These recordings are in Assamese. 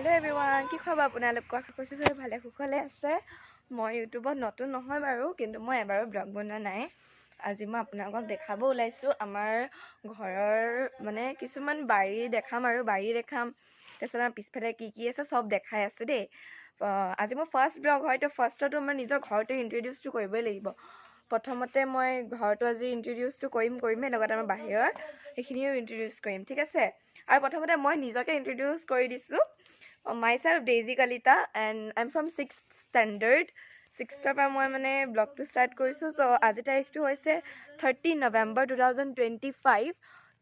हेलो एवरीवन কি খবৰ আপোনালোকৰ আশা কৰিছোঁ সবে ভালে কুশলে আছে মই ইউটিউবত নতুন নহয় বাৰু কিন্তু মই এবাৰো ব্লগ বনোৱা নাই আজি মই আপোনালোকক দেখাব ওলাইছো আমাৰ ঘৰৰ মানে কিছুমান বাৰী দেখাম আৰু বাৰী দেখাম তাৰছত পিছফালে কি আছে সব দেখাই আছে দেই আজি মই ফাৰ্ষ্ট ব্লগ হয় তো ফাৰ্ষ্টটো মই নিজৰ ঘৰটো ইন্ট্ৰোডিউসটো কৰিবই লাগিব প্ৰথমতে মই ঘৰটো আজি ইন্ট্ৰোডিউসটো কৰিমেই লগতে আমাৰ বাহিৰত সেইখিনিও ইন্ট্ৰোডিউস কৰিম ঠিক আছে আৰু প্ৰথমতে মই নিজকে ইন্ট্ৰোডিউস কৰি দিছো myself Daisy Kalita and I'm from 6th standard 6th পৰা মই মানে ব্লগটো ষ্টাৰ্ট কৰিছো সো আজি তাৰিখটো হৈছে 30 নৱেম্বৰ 2025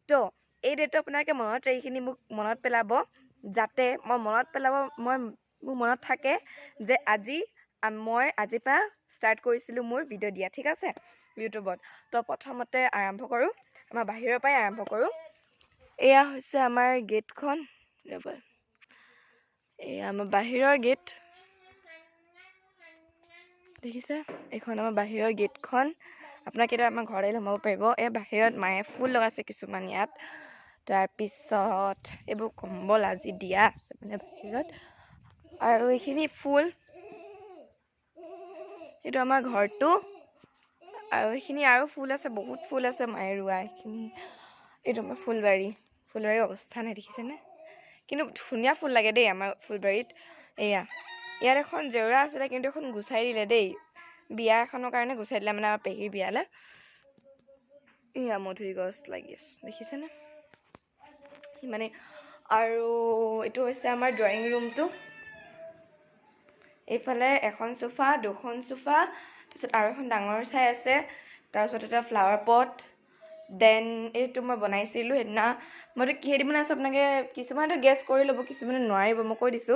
তো এই ডেটটো আপোনালোকে মনত এইখিনি মোক মনত পেলাব যাতে মই মোৰ মনত থাকে যে মই আজি পৰা ষ্টাৰ্ট কৰিছিলো মোৰ ভিডিও দিয়া ঠিক আছে ইউটিউবত তো প্ৰথমতে আৰম্ভ কৰো আমাৰ বাহিৰৰ পৰাই আৰম্ভ কৰো এয়া হৈছে আমাৰ গেটখন আমাৰ বাহিৰৰ গেট দেখিছে এখন আমাৰ বাহিৰৰ গেটখন আপোনাক কেটা আমাৰ ঘৰলৈ সোমাব পাৰিব এই বাহিৰত মায়ে ফুল লগাইছে কিছুমান ইয়াত তাৰ পিছত এইবোৰ কম্বল আজি দিয়া আছে মানে বাহিৰত আৰু এইখিনি ফুল এইটো আমাৰ ঘৰটো আৰু এইখিনি আৰু ফুল আছে বহুত ফুল আছে মায়ে ৰুৱা এইখিনি এইটো আমাৰ ফুলবাৰী অৱস্থা নাই দেখিছে নে কিন্তু ধুনীয়া ফুল লাগে দেই আমাৰ ফুলবাৰীত ইয়াত এখন জেউৰা আছিলে কিন্তু এখন গুচাই দিলে দেই বিয়া এখনৰ কাৰণে গুচাই দিলে মানে আমাৰ পেহীৰ বিয়ালে মধুৰি গছ লাগি আছে দেখিছে নে মানে আৰু এইটো হৈছে আমাৰ ড্ৰয়িং ৰুমটো এইফালে এখন সোফা দুখন সোফা তাৰপিছত আৰু এখন ডাঙৰ চাই আছে তাৰপিছত এটা ফ্লাৱাৰ পট দেন এইটো মই বনাইছিলো হেদিনা মইতো কিহেদি বনাইছো আপোনালোকে কিছুমানেতো গেছ কৰি ল'ব কিছুমানে নোৱাৰিব মই কৈ দিছো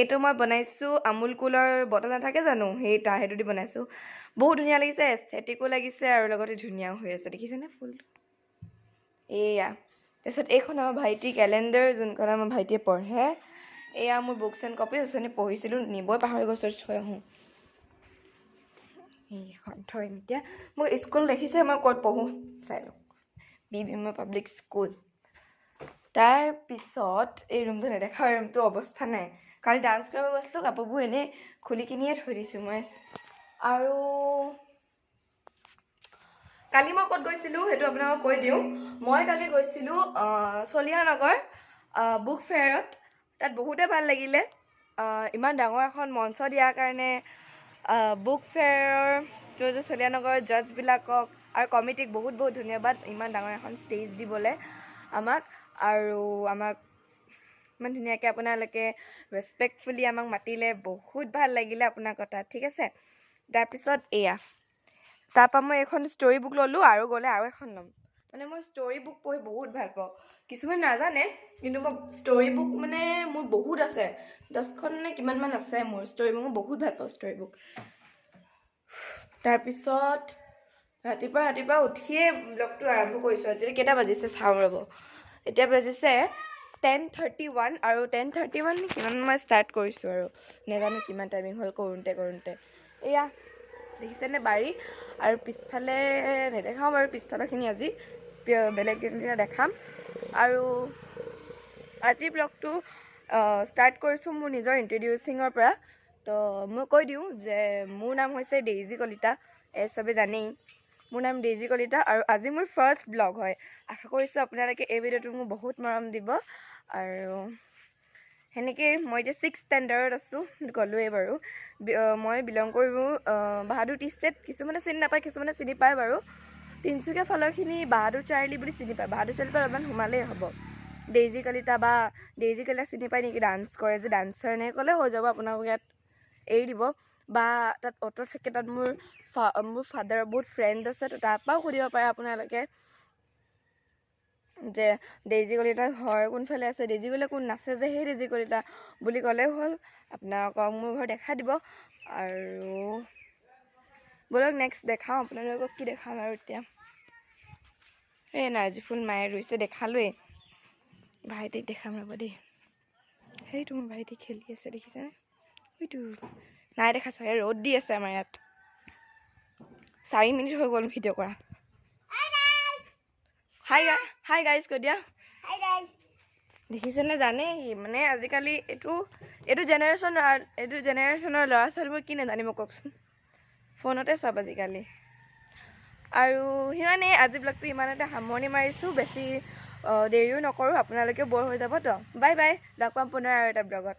এইটো মই বনাইছো আমুল কুলৰ বটল নাথাকে জানো সেইটো দি বনাইছো বহুত ধুনীয়া লাগিছে এস্থেটিকো লাগিছে আৰু লগতে ধুনীয়াও হৈ আছে দেখিছেনে ফুল তাৰপিছত এইখন আমাৰ ভাইটি কেলেণ্ডাৰ যোনখন আমাৰ ভাইটিয়ে পঢ়ে এয়া মোৰ বুকছ এণ্ড কপি ওচৰনি পঢ়িছিলো নিবই পাহৰি গৈছো থৈ আহোঁ এইখন থৈ এতিয়া মোৰ স্কুল দেখিছে মই ক'ত পঢ়োঁ চাই লওক বিভিন্ন পাব্লিক স্কুল তাৰ পিছত এই ৰুমটো নেদেখা ৰুমটো অৱস্থা নাই কালি ডান্স কৰিব গৈছিলোঁ কাপোৰবোৰ এনেই খুলি কিনিয়ে থৈ দিছোঁ মই আৰু কালি মই ক'ত গৈছিলোঁ সেইটো আপোনালোকক কৈ দিওঁ মই কালি গৈছিলোঁ চলিয়ানগৰ বুক ফেয়াৰত তাত বহুতে ভাল লাগিলে ইমান ডাঙৰ এখন মঞ্চ দিয়াৰ কাৰণে বুক ফেয়াৰৰ চলিয়ানগৰৰ জাজবিলাকক আৰু কমিটিক বহুত ধন্যবাদ ইমান ডাঙৰ এখন ষ্টেজ দিবলৈ আমাক ইমান ধুনীয়াকৈ আপোনালোকে ৰেছপেক্টফুলি আমাক মাতিলে বহুত ভাল লাগিলে আপোনাৰ কথা ঠিক আছে তাৰপিছত তাৰপৰা মই এখন ষ্টৰি বুক ল'লোঁ আৰু গ'লে আৰু এখন ল'ম মানে মই ষ্টৰি বুক পঢ়ি বহুত ভাল পাওঁ কিছুমান নাজানে কিন্তু মই ষ্টৰি বুক মানে মোৰ বহুত আছে 10খন নে কিমানমান আছে মোৰ ষ্টৰি বুক মই বহুত ভাল পাওঁ ষ্টৰি বুক তাৰপিছত ৰাতিপুৱা উঠিয়ে ব্লগটো আৰম্ভ কৰিছোঁ আজি কেইটা বাজিছে চাওঁ ৰ'ব এতিয়া বাজিছে 10:31 আৰু 10:31 কিমান মই ষ্টাৰ্ট কৰিছোঁ আৰু নেজানো কিমান টাইমিং হ'ল কৰোঁতে দেখিছেনে বাৰী আৰু পিছফালে নেদেখাওঁ বাৰু পিছফালৰখিনি আজি বেলেগ দিনা দেখাম আৰু আজি ব্লগটো ষ্টাৰ্ট কৰিছোঁ মোৰ নিজৰ ইন্ট্ৰোডিউচিঙৰ পৰা তো মই কৈ দিওঁ যে মোৰ নাম হৈছে ডেইজি কলিতা চবে জানেই মোৰ নাম ডেইজি কলিতা আৰু আজি মোৰ ফাৰ্ষ্ট ব্লগ হয় আশা কৰিছোঁ আপোনালোকে এই ভিডিঅ'টো মোক বহুত মৰম দিব আৰু সেনেকৈ মই এতিয়া 6th ষ্টেণ্ডাৰ্ডত আছোঁ ক'লোৱেই বাৰু মই বিলং কৰোঁ বাহাদুৰ টি ষ্টেট কিছুমানে চিনি নাপায় কিছুমানে চিনি পায় বাৰু তিনিচুকীয়া ফালৰখিনি বাহাদুৰ চাৰিআলি বুলি চিনি পায় বাহাদুৰ চাৰিআলিৰ পৰা অলপমান সোমালেই হ'ব ডেইজি কলিতা চিনি পায় নেকি ডান্স কৰে যে ডান্সাৰ এনেকৈ ক'লে হৈ যাব আপোনালোকে ইয়াত এৰি দিব বা তাত অটো থাকে তাত মোৰ ফাদাৰৰ বহুত ফ্ৰেণ্ড আছে তো তাৰপৰাও সুধিব পাৰে আপোনালোকে যে ডেইজি কলিতাৰ ঘৰ কোনফালে আছে ডেইজি কলিতা কোন নাচে যে সেই ডেইজি কলিতা বুলি ক'লেও হ'ল আপোনালোকক মোৰ ঘৰ দেখাই দিব আৰু বলক নেক্সট দেখাওঁ আপোনালোকক কি দেখাম আৰু এতিয়া এই নাৰ্জী ফুল মায়ে ৰুইছে দেখালোৱেই ভাইটিক দেখাম ৰ'ব দেই সেইটো মোৰ ভাইটি খেলি আছে দেখিছেনে সেইটো নাই দেখা চাগে ৰ'দ দি আছে আমাৰ ইয়াত 4 মিনিট হৈ গ'ল ভিডিঅ' কৰা হাই গাইজ কৈ দিয়া দেখিছেনে জানেই মানে আজিকালি এইটো জেনেৰেশ্যনৰ ল'ৰা ছোৱালীবোৰ কি নাজানিব কওকচোন ফোনতে চব আজিকালি আৰু সিমানেই আজি ব্লগটো ইমানতে সামৰণি মাৰিছোঁ বেছি দেৰিও নকৰোঁ আপোনালোকেও ব'ৰ হৈ যাবতো বাই বাই লগ পাম পুনৰ আৰু এটা ব্লগত